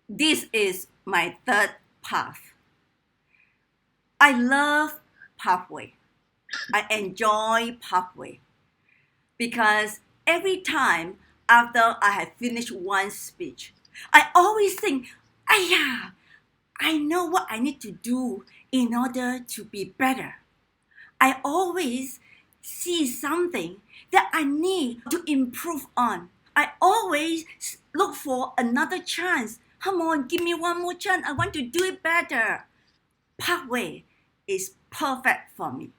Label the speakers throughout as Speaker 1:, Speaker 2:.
Speaker 1: This is my third path. I love pathway. I enjoy pathway because every time after I have finished one speech, I always think, yeah, I know what I need to do in order to be better. I always see something that I need to improve on. I always look for another chance. Come on, give me one more chance. I want to do it better. Pathway is perfect for me.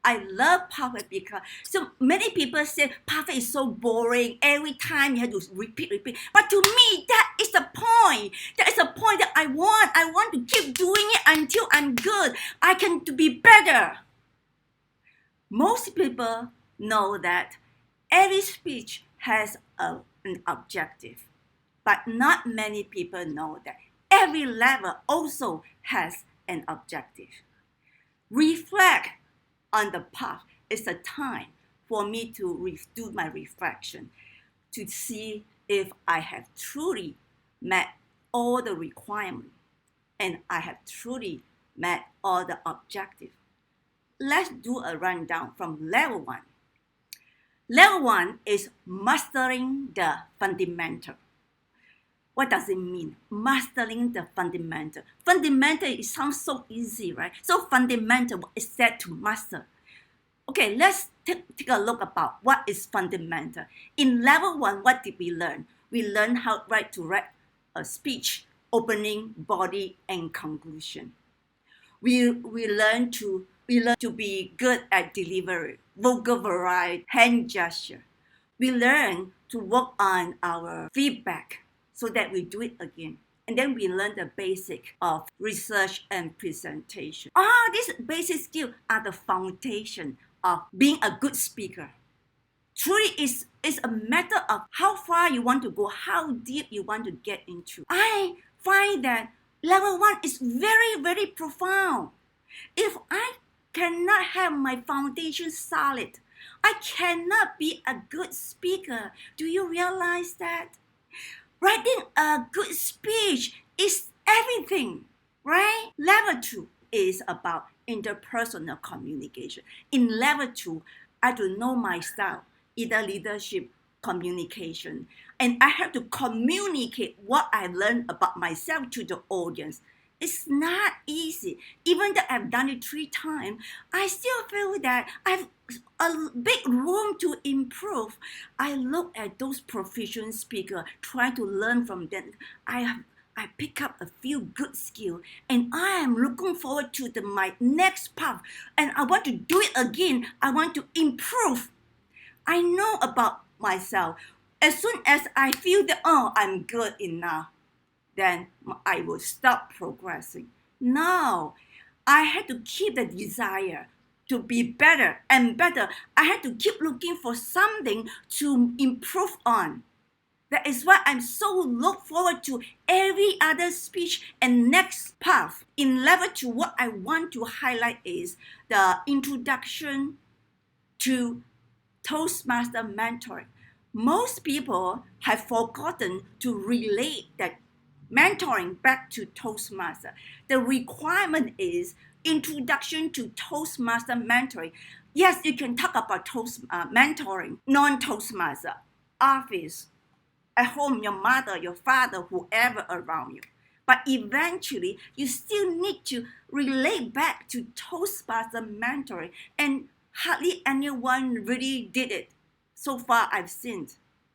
Speaker 1: I love pathway because so many people say pathway is so boring. Every time you have to repeat. But to me, that is the point. That is the point that I want. I want to keep doing it until I'm good. I can to be better. Most people know that every speech has an objective, but not many people know that every level also has an objective. Reflect on the path is a time for me to do my reflection to see if I have truly met all the requirements and I have truly met all the objectives. Let's do a rundown from level 1. Level 1 is mastering the fundamental. What does it mean? Mastering the fundamental. Fundamental, it sounds so easy, right? So fundamental, what is that to master? Okay, let's take a look about what is fundamental. In level 1, what did we learn? We learned how to write a speech, opening, body, and conclusion. We learn to be good at delivery, vocal variety, hand gesture. We learn to work on our feedback so that we do it again. And then we learn the basic of research and presentation. All these basic skills are the foundation of being a good speaker. Truly, it's a matter of how far you want to go, how deep you want to get into. I find that level 1 is very, very profound. If I cannot have my foundation solid, I cannot be a good speaker. Do you realize that? Writing a good speech is everything, right? Level 2 is about interpersonal communication. In level 2, I have to know my style, either leadership, communication, and I have to communicate what I learned about myself to the audience. It's not easy. Even though I've done it 3 times, I still feel that I've a big room to improve. I look at those proficient speakers, try to learn from them. I pick up a few good skills, and I am looking forward to my next path. And I want to do it again. I want to improve. I know about myself. As soon as I feel that, I'm good enough, then I will stop progressing. No, I had to keep the desire to be better and better. I had to keep looking for something to improve on. That is why I'm so look forward to every other speech and next path. In level 2, what I want to highlight is the introduction to Toastmaster mentoring. Most people have forgotten to relate that mentoring back to Toastmaster. The requirement is introduction to Toastmaster mentoring. Yes, you can talk about mentoring, non-Toastmaster, office, at home, your mother, your father, whoever around you. But eventually, you still need to relate back to Toastmaster mentoring, and hardly anyone really did it. So far, I've seen.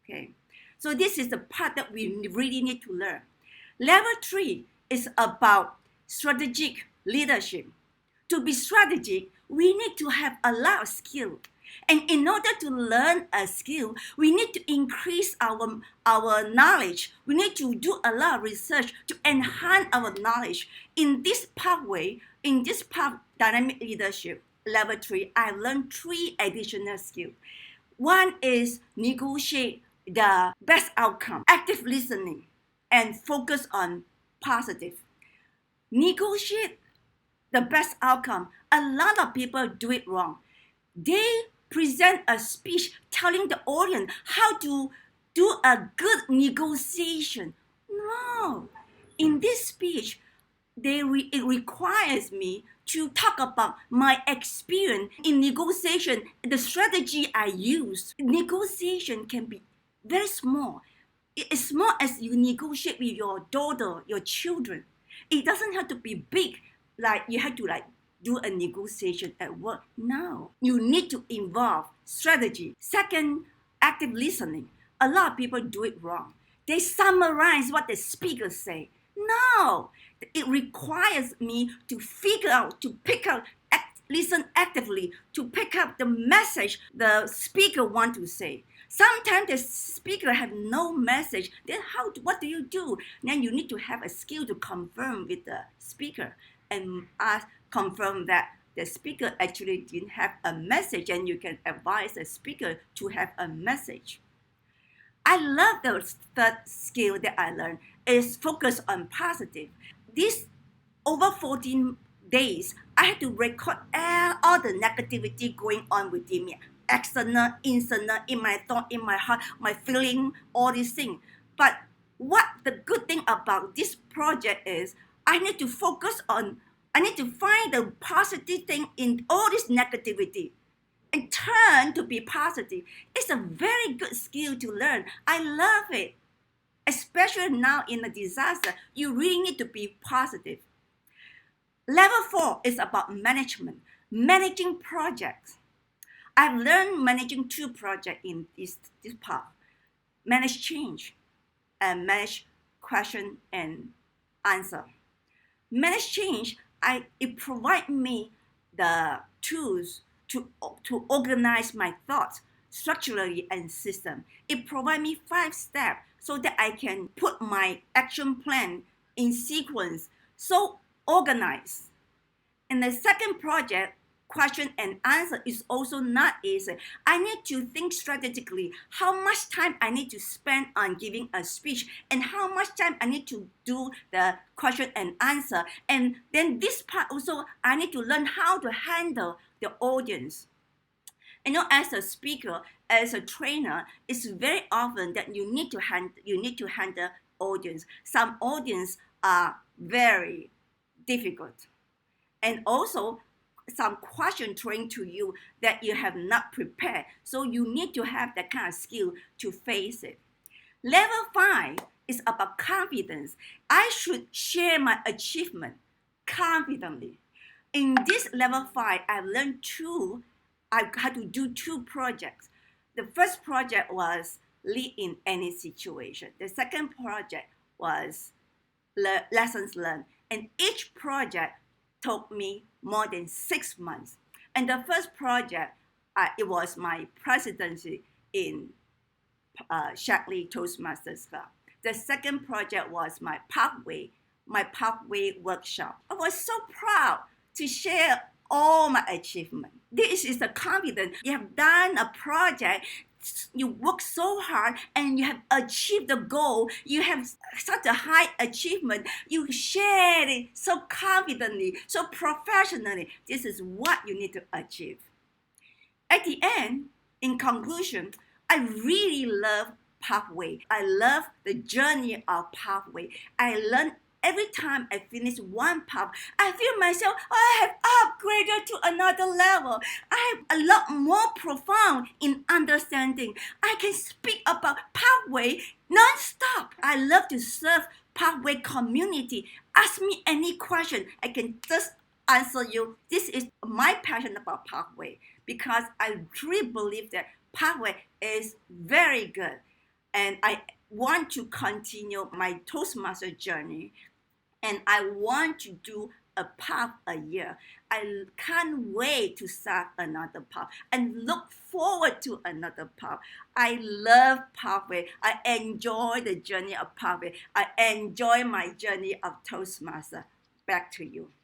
Speaker 1: Okay, so this is the part that we really need to learn. Level 3 is about strategic leadership. To be strategic, we need to have a lot of skill. And in order to learn a skill, we need to increase our knowledge. We need to do a lot of research to enhance our knowledge. In this pathway, in this path, dynamic leadership, level 3, I learned 3 additional skills. One is negotiate the best outcome, active listening, and focus on positive. Negotiate the best outcome. A lot of people do it wrong. They present a speech telling the audience how to do a good negotiation. no, in this speech, it requires me to talk about my experience in negotiation, the strategy I use. Negotiation can be very small. As small as you negotiate with your daughter, your children. It doesn't have to be big, like you have to do a negotiation at work. No, you need to involve strategy. Second, active listening. A lot of people do it wrong. They summarize what the speaker say. No, it requires me to figure out, to pick out, listen actively, to pick up the message the speaker want to say. Sometimes the speaker have no message. Then what do you do? Then you need to have a skill to confirm with the speaker and confirm that the speaker actually didn't have a message, and you can advise the speaker to have a message. I love the third skill that I learned is focus on positive. This over 14 days, I had to record all the negativity going on within me. External, internal, in my thought, in my heart, my feeling, all these things. But what the good thing about this project is I need to find the positive thing in all this negativity and turn to be positive. It's a very good skill to learn. I love it. Especially now in a disaster, you really need to be positive. Level 4 is about management, managing projects. I've learned managing 2 projects in this part. Manage change and manage question and answer. Manage change, it provides me the tools to organize my thoughts structurally and system. It provides me 5 steps so that I can put my action plan in sequence, so organized. And the second project, question and answer, is also not easy. I need to think strategically how much time I need to spend on giving a speech and how much time I need to do the question and answer. And then this part also, I need to learn how to handle the audience. As a speaker, as a trainer, it's very often that you need to handle audience. Some audience are very difficult. And also, some question thrown to you that you have not prepared. So you need to have that kind of skill to face it. Level 5 is about confidence. I should share my achievement confidently. In this level 5, I've learned I had to do 2 projects. The first project was lead in any situation. The second project was lessons learned. And each project took me more than 6 months. And the first project, it was my presidency in Shackley Toastmasters Club. The second project was my pathway workshop. I was so proud to share all my achievements. This is the confidence. You have done a project, you work so hard and you have achieved the goal. You have such a high achievement. You share it so confidently, so professionally. This is what you need to achieve. At the end, in conclusion, I really love pathway. I love the journey of pathway. I learn every time I finish one path, I feel myself, I have upgraded to another level. I have a lot more profound in understanding. I can speak about pathway non-stop. I love to serve pathway community. Ask me any question, I can just answer you. This is my passion about pathway because I truly believe that pathway is very good. And I want to continue my Toastmaster journey, and I want to do a path a year. I can't wait to start another path and look forward to another path. I love pathway. I enjoy the journey of pathway. I enjoy my journey of Toastmaster. Back to you.